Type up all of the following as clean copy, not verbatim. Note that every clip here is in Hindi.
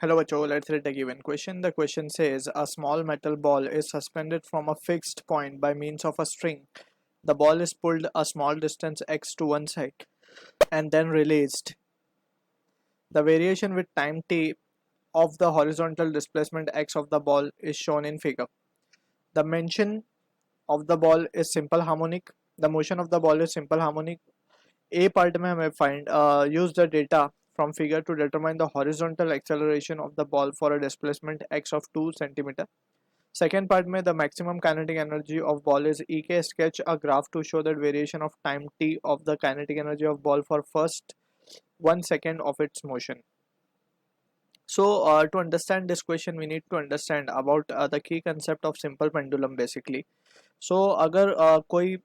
Hello, Bacho. Let's read a given question. The question says a small metal ball is suspended from a fixed point by means of a string. The ball is pulled a small distance x to one side and then released. The variation with time t of the horizontal displacement x of the ball is shown in figure. The motion of the ball is simple harmonic. The motion of the ball is simple harmonic. A part में हमें find use the data from figure to determine the horizontal acceleration of the ball for a displacement x of 2 centimeter. Second part में the maximum kinetic energy of ball is EK. Sketch a graph to show that variation of time t of the kinetic energy of ball for first 1 second of its motion. So to understand this question we need to understand about the key concept of simple pendulum basically. So अगर कोई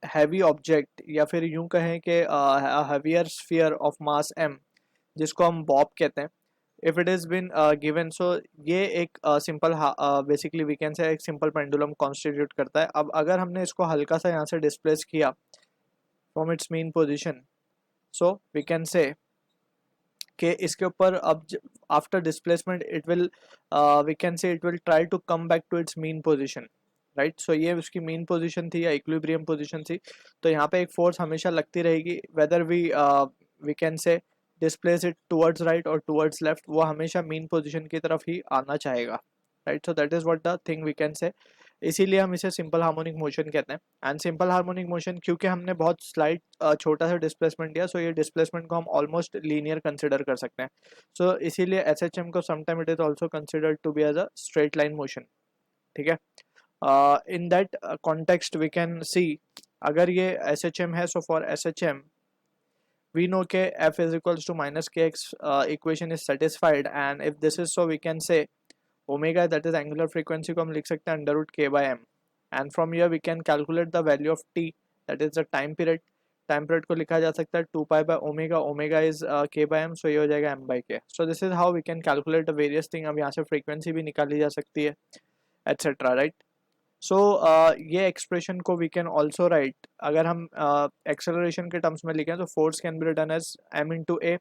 हैवी ऑब्जेक्ट या फिर यूं कहें कि heavier sphere of mass m जिसको हम बॉब कहते हैं, if it is been given, so ये एक सिंपल बेसिकली वी कैन से एक सिंपल पेंडुलम कॉन्स्टिट्यूट करता है. अब अगर हमने इसको हल्का सा यहाँ से डिस्प्लेस किया from its mean position, so we can say कि इसके ऊपर अब after displacement it will we can say it will try to come back to its mean position, right. So ये उसकी मीन पोजीशन थी या इक्विलिब्रियम पोजीशन थी. तो यहाँ पे एक फोर्स हमेशा लगती रहेगी whether we can say displace it towards right और टुवर्ड्स लेफ्ट, वो हमेशा मीन पोजीशन की तरफ ही आना चाहेगा, right. So that is what the thing we can say. इसीलिए हम इसे सिंपल हार्मोनिक मोशन कहते हैं. एंड सिंपल हार्मोनिक मोशन क्योंकि हमने बहुत स्लाइट छोटा सा डिस्प्लेसमेंट दिया, सो ये डिस्प्लेसमेंट को हम ऑलमोस्ट लीनियर कंसिडर कर सकते हैं. सो इसीलिए एसएचएम को sometime it is also considered to be as a straight line motion, ठीक है. In that context we can see, अगर ये एसएचएम है, so for SHM we know k f is equals to minus kx equation is satisfied, and if this is so we can say omega, that is angular frequency, को हम लिख सकते हैं under root k by m, and from here we can calculate the value of t, that is the time period. Time period को लिखा जा सकता है 2 pi by omega, omega is k by m, so ये हो जाएगा m by k. So this is how we can calculate the various thing. अब यहाँ से फ्रीक्वेंसी भी निकाली जा सकती है एटसेट्रा, राइट. सो ये एक्सप्रेशन को वी कैन ऑल्सो राइट, अगर हम एक्सेलरेशन के टर्म्स में लिखें तो force can be written as m into a,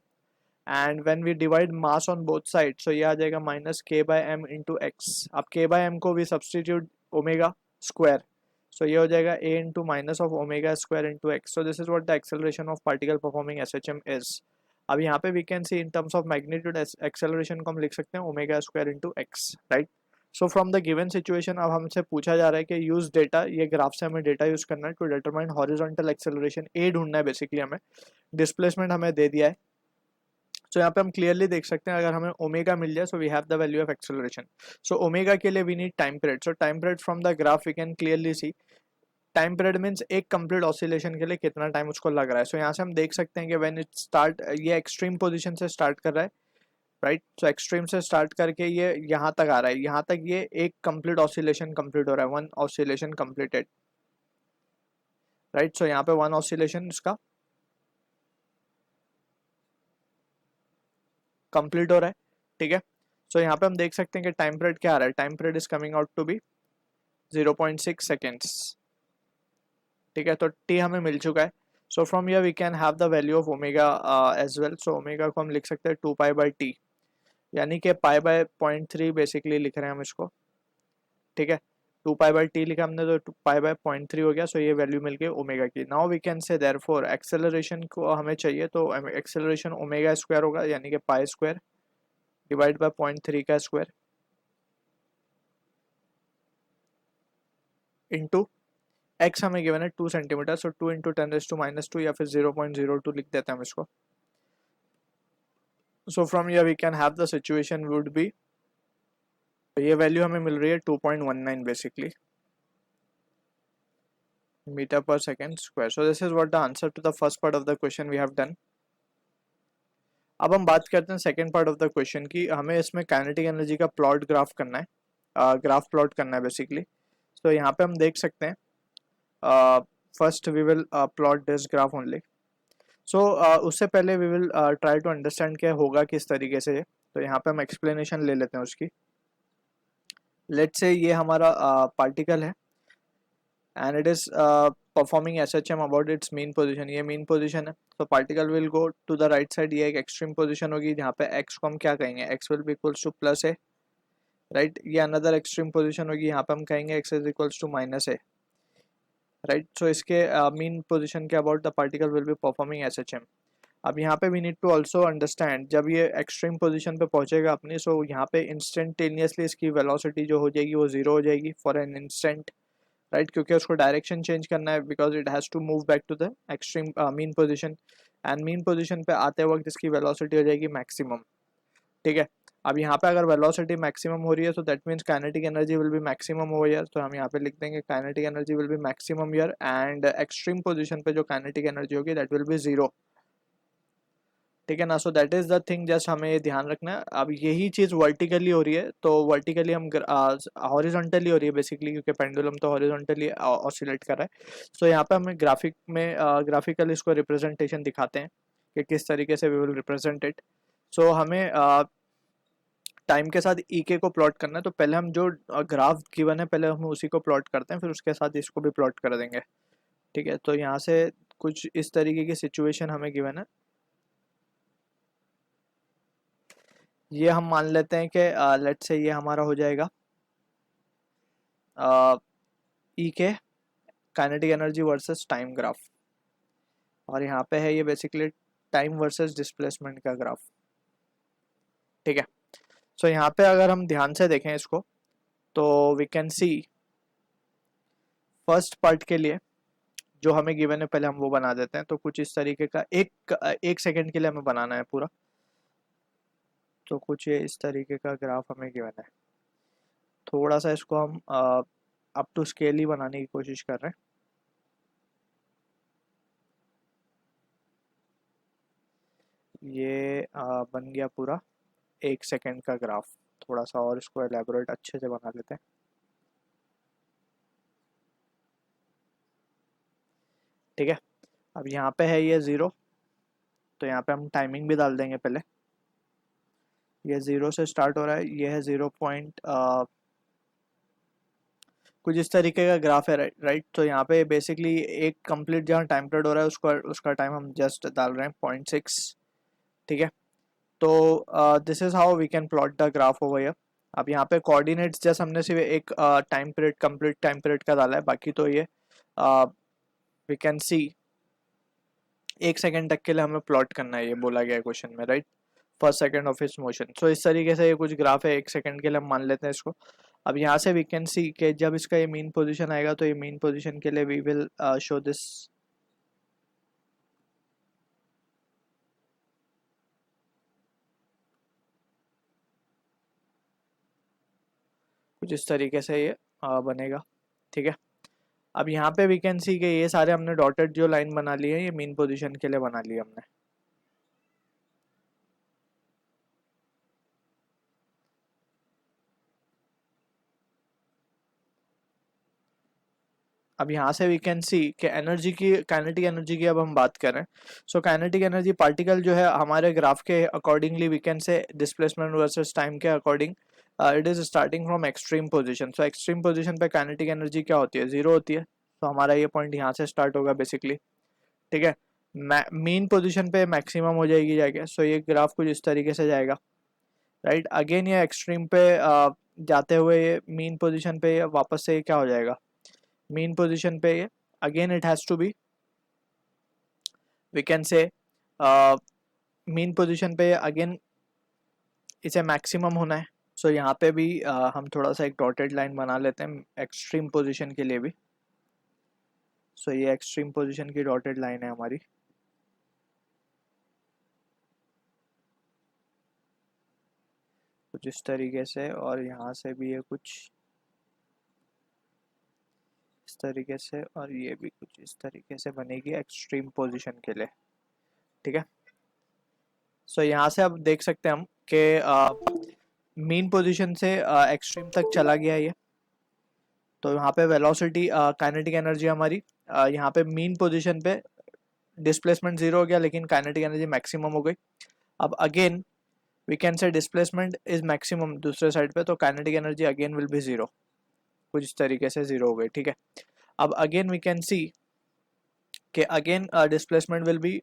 and when we divide mass on both side, so ये आ जाएगा minus k by m into x. अब k बाय m को भी सब्सटीट्यूट ओमेगा स्क्वायर, सो ये हो जाएगा a into minus of omega square into x. So this is what the acceleration of particle performing SHM is. अब यहाँ पे we can see in terms of magnitude acceleration को हम लिख सकते हैं omega square into x, right. So from the given situation अब हमसे पूछा जा रहा है कि यूज डेटा, ये ग्राफ से हमें डेटा यूज करना है टू डिटरमाइन हॉरिजॉन्टल एक्सेलरेशन. ए ढूंढना है बेसिकली हमें, डिस्प्लेसमेंट हमें दे दिया है. सो यहाँ पे हम क्लियरली देख सकते हैं अगर हमें ओमेगा मिल जाए, so we have the value of acceleration. So omega के लिए we need time period. So time period from the graph we can clearly see, time period means एक कंप्लीट ऑसिलेशन के लिए कितना टाइम उसको लग रहा है. सो यहाँ से हम देख सकते हैं कि व्हेन इट स्टार्ट, ये एक्सट्रीम पोजीशन से स्टार्ट कर रहा है, राइट. सो एक्सट्रीम से स्टार्ट करके ये यहाँ तक आ रहा है, यहाँ तक ये एक कंप्लीट ऑसिलेशन कंप्लीट हो रहा है, वन ऑसिलेशन कंप्लीटेड, राइट. सो यहाँ पे वन ऑसिलेशन इसका कंप्लीट हो रहा है, ठीक है. सो यहाँ पे हम देख सकते हैं कि टाइम पीरियड क्या आ रहा है, time period is coming out to be 0.6 seconds, ठीक है. तो टी हमें मिल चुका है. So from here we can have the value of omega as well. So omega को हम लिख सकते हैं 2 पाई बाय टी, यानी कि पाई बाय 0.3 बेसिकली लिख रहे हैं हम इसको, ठीक है. 2 पाई बाय टी लिखा हमने तो पाई बाय 0.3 हो गया. सो ये वैल्यू मिल गई ओमेगा की. Now we can say therefore acceleration को हमें चाहिए, तो एक्सेलरेशन ओमेगा स्क्वायर होगा, यानी कि पाई स्क्वायर डिवाइड बाय 0.3 का स्क्वायर इंटू एक्स हमें गिवन है 2 सेंटीमीटर. सो 2 इंटू 10⁻², या फिर 0.02 लिख देते हैं हम इसको. So from here we can have the situation would be, ये वैल्यू हमें मिल रही है 2.19 basically metre per second square. So this is what the answer to the first part of the question we have done. अब हम बात करते हैं second part of the question की. हमें इसमें काइनेटिक एनर्जी का प्लॉट ग्राफ करना है, ग्राफ प्लॉट करना है बेसिकली. तो यहाँ पे हम देख सकते हैं, first we will plot this graph only. So उससे पहले we will try to understand क्या होगा किस तरीके से. तो यहाँ पे हम एक्सप्लेनेशन ले लेते हैं उसकी. लेट्स से ये हमारा पार्टिकल है and it is performing SHM about its mean position. ये मीन पोजीशन है. तो particle will go to the right side, ये एक एक्सट्रीम पोजीशन होगी जहाँ पे x को हम क्या कहेंगे, x will be equals to plus a, right. ये अनदर एक्सट्रीम पोजीशन होगी, यहाँ पे हम कहेंगे x is equals to minus a, right. So इसके मीन पोजीशन के about the particle will be performing SHM। अब यहाँ पे we need to also understand, जब ये एक्सट्रीम पोजीशन पे पहुंचेगा अपनी, सो यहाँ पे इंस्टेंटेनियसली इसकी वेलोसिटी जो हो जाएगी वो जीरो हो जाएगी फॉर एन इंस्टेंट, राइट, क्योंकि उसको डायरेक्शन चेंज करना है, because it has to move back to the extreme mean position, and mean position पे आते वक्त इसकी वेलोसिटी हो जाएगी मैक्सिमम, ठीक है। अब यहाँ पे अगर वेलोसिटी मैक्सिमम हो रही है, तो that means kinetic energy will be maximum over here, तो हम यहाँ पे लिख देंगे kinetic energy will be maximum here, and extreme position पे जो काइनेटिक एनर्जी होगी दैट विल बी जीरो, ठीक है ना। सो that is the thing, just हमें ये ध्यान रखना है। अब यही चीज़ वर्टिकली हो रही है, तो वर्टिकली हम हॉरिजॉन्टली हो रही है बेसिकली, क्योंकि पेंडुलम तो हॉरिजॉन्टली ऑसिलेट कर रहा है। सो यहाँ पे हमें ग्राफिक में ग्राफिकल इसको रिप्रेजेंटेशन दिखाते हैं कि किस तरीके से वी विल रिप्रेजेंट इट। सो हमें टाइम के साथ के को प्लॉट करना है, तो पहले हम जो ग्राफ गिवन है पहले हम उसी को प्लॉट करते हैं, फिर उसके साथ इसको भी प्लॉट कर देंगे, ठीक है। तो यहाँ से कुछ इस तरीके की सिचुएशन हमें गिवन है, ये हम मान लेते हैं कि लेट्स से ये हमारा हो जाएगा के kinetic energy versus time graph, और यहाँ पे है ये बेसिकली टाइम वर्सेस डिस्प्लेसमेंट का ग्राफ, ठीक है। सो यहाँ पे अगर हम ध्यान से देखें इसको, तो we can see first part के लिए जो हमें गिवन है पहले हम वो बना देते हैं। तो कुछ इस तरीके का एक सेकंड के लिए हमें बनाना है पूरा, तो कुछ ये इस तरीके का ग्राफ हमें गिवन है। थोड़ा सा इसको हम अप टू स्केल ही बनाने की कोशिश कर रहे हैं। ये बन गया पूरा एक सेकंड का ग्राफ। थोड़ा सा और इसको एलेबोरेट अच्छे से बना लेते हैं। ठीक है, अब यहाँ पे है ये ज़ीरो, तो यहाँ पे हम टाइमिंग भी डाल देंगे पहले। ये ज़ीरो से स्टार्ट हो रहा है, ये है 0 कुछ इस तरीके का ग्राफ है, राइट। तो यहाँ पे बेसिकली एक कंप्लीट जहाँ टाइम पीरियड हो रहा है उसका टाइम हम जस्ट डाल रहे हैं 0.6, ठीक है। तो this is how we can plot the graph over here. अब यहाँ पे कोऑर्डिनेट्स जैसे हमने सिर्फ एक time period complete time period का डाला है, बाकी तो ये वी कैन सी एक सेकंड तक के लिए हमें प्लॉट करना है, ये बोला गया है क्वेश्चन में, right, first second of its motion. So इस तरीके से ये कुछ ग्राफ है, एक सेकंड के लिए हम मान लेते हैं इसको। अब यहाँ से वी कैन सी कि जब इसका ये मीन पोजीशन आएगा, तो ये मीन पोजीशन के लिए वी विल शो दिस कुछ इस तरीके से ये बनेगा, ठीक है। अब यहाँ पे वी कैन सी कि ये सारे हमने डॉटेड जो लाइन बना ली है, ये मीन पोजीशन के लिए बना ली हमने। अब यहाँ से वी कैन सी कि एनर्जी की, काइनेटिक एनर्जी की अब हम बात कर रहे हैं। सो काइनेटिक एनर्जी पार्टिकल जो है हमारे ग्राफ के accordingly we can say displacement versus time के according it is starting from extreme position. So extreme position पे काइनेटिक एनर्जी क्या होती है, जीरो होती है। तो हमारा ये पॉइंट यहाँ से स्टार्ट होगा बेसिकली, ठीक है। मीन पोजीशन पे मैक्सिमम हो जाएगी जाके। सो ये ग्राफ कुछ इस तरीके से जाएगा, राइट। अगेन ये एक्सट्रीम पे जाते हुए ये मीन पोजीशन पे वापस से क्या हो जाएगा, मीन पोजीशन पे ये again it has to be, we can say mean position पे अगेन इसे मैक्सिमम होना है। सो यहाँ पे भी हम थोड़ा सा एक डॉटेड लाइन बना लेते हैं एक्सट्रीम पोजीशन के लिए भी। सो ये एक्सट्रीम पोजीशन की डॉटेड लाइन है हमारी। कुछ इस तरीके से, और यहाँ से भी ये कुछ इस तरीके से, और ये भी कुछ इस तरीके से बनेगी एक्सट्रीम पोजीशन के लिए, ठीक है। सो यहाँ से अब देख सकते हैं हम कि मीन पोजीशन से एक्सट्रीम तक चला गया ये। तो यहाँ पे वेलोसिटी काइनेटिक एनर्जी हमारी यहाँ पे मीन पोजीशन पे डिस्प्लेसमेंट जीरो हो गया, लेकिन काइनेटिक एनर्जी मैक्सिमम हो गई। अब again we can say displacement is maximum दूसरे साइड पे, तो kinetic energy again will be zero, कुछ इस तरीके से जीरो हो गई, ठीक है। अब अगेन वी कैन सी कि again displacement will be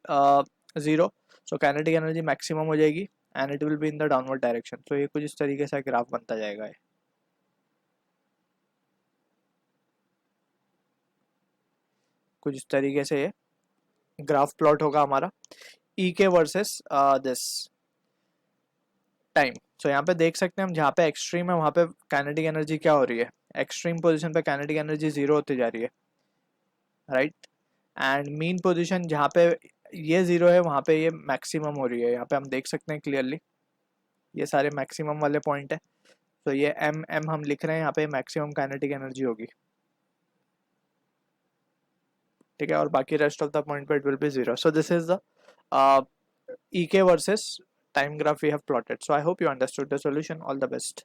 zero, so kinetic energy maximum हो जाएगी and it will be in the downward direction. तो ये कुछ इस तरीके से ग्राफ बनता जाएगा है। कुछ इस तरीके से ये ग्राफ प्लॉट होगा हमारा ई के वर्सेस दिस टाइम। सो यहाँ पे देख सकते हैं हम, जहाँ पे एक्सट्रीम है वहाँ पे काइनेटिक एनर्जी क्या हो रही है, एक्सट्रीम पोजीशन पे काइनेटिक एनर्जी ज़ीरो होती जा रही है, राइट। एंड मीन पोजीशन जहाँ पे ये ज़ीरो है वहाँ पे ये मैक्सिमम हो रही है। यहाँ पे हम देख सकते हैं क्लियरली, ये सारे मैक्सिमम वाले पॉइंट है। तो ये एम एम हम लिख रहे हैं, यहाँ पे मैक्सिमम काइनेटिक एनर्जी होगी, ठीक है। और बाकी रेस्ट ऑफ द पॉइंट पे it will be zero. So this is the EK versus time graph we have plotted. So I hope you understood the solution. All the best.